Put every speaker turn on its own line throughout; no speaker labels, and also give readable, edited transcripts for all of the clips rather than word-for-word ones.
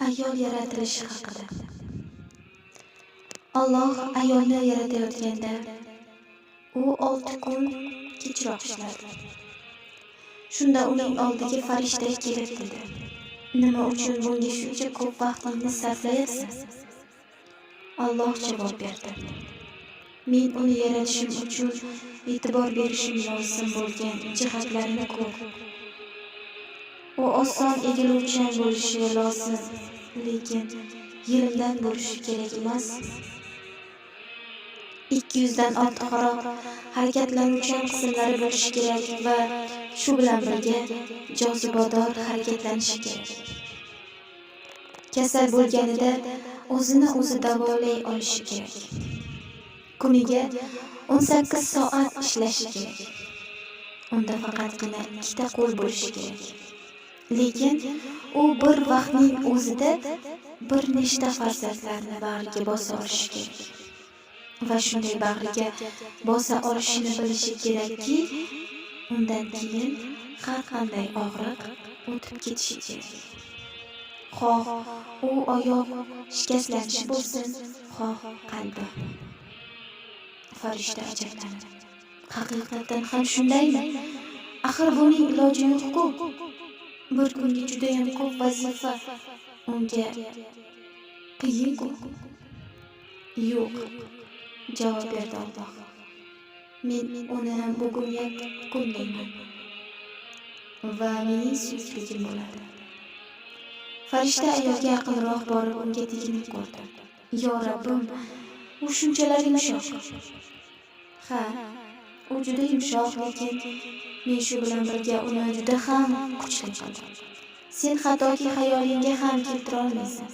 Ayol yaratilishi haqida. Alloh ayolni yaratayotganda u 6 kun kechroq ishladi. Shunda uning oldiga farishta kelib dedi: "Nima uchun bunga shuncha ko'p vaqtingni sarflayapsan?" Alloh javob berdi: "Men uni yaratishim uchun e'tibor berishim lozim bo'lgan jihatlarini ko'p. U oson egiluvchan bo'lishi lozim, lekin yelimdan bo'lishi kerak emas. 200 dan ortiqroq harakatlanuvchan qismlari bo'lishi kerak va shu bilan birga jozibador harakatlanishi kerak. Kasal bo'lganida o'zini o'zi davolay olishi kerak. Kuniga 18 soat ishlashi kerak. Unda faqatgina 2 ta qo'l bo'lishi kerak. Lekin u bir vaqtning o'zida bir nechta farzandlarni bag'riga bosa olishi kerak. Va shunday bag'riga bosa olishini bilishi kerakki, undan keyin har qanday og'riq o'tib ketishi kerak. Xoh u oyoq shikastlanishi bo'lsin, xoh qalbi." Farishta ajablandi. "Haqiqatan ham shundaymi? Axir buning iloji yo'q-ku. Bir kunga juda ham ko'p vazifa unga qiyin-ku." "Yo'q", javob berdi Alloh. "Men uni bugun yakunlayman va mening suyukligim bo'ladi." Farishta ayolga yaqinroq borib unga teginib ko'rdi. "Yo Rabbim, u shunchalar yumshoq." "Ha, u juda yumshoq, lekin men shu bilan birga uni juda ham kuchli qildim. Sen hattoki xayolingga ham keltira olmaysan.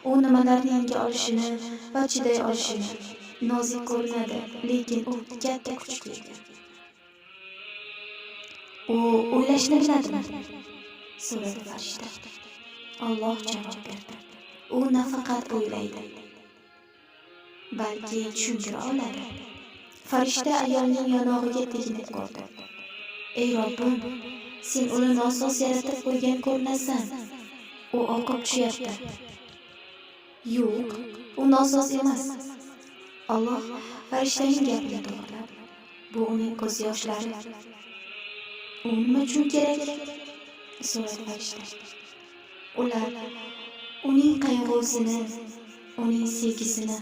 U nimalarni yenga olishini va chiday olishini. Nozik ko'rinadi, lekin u katta kuchli. U o'ylashni biladimi?" so'radi farishta. Alloh javob berdi: "U nafaqat o'ylaydi, balki tushuntira oladi." Farishta ayolning yonog'iga teginib ko'rdi. "Ey Robbim, sen uni nosoz yaratib qo'ygan ko'rinasan. U oqib tushyapti." "Yo'q, u nosoz emas." Alloh farishtaning gapini to'g'riladi. "Bu uning ko'z yoshlari." "U nima uchun kerak?" so'radi farishta. "Ular uning qayg'usini, uning sevgisini,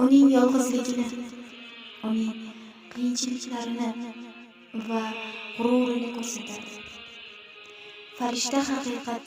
uning yolg'izligini, uning qiyinchiliklarini va g'ururini ko'rsatadi." Farishta haqiqatan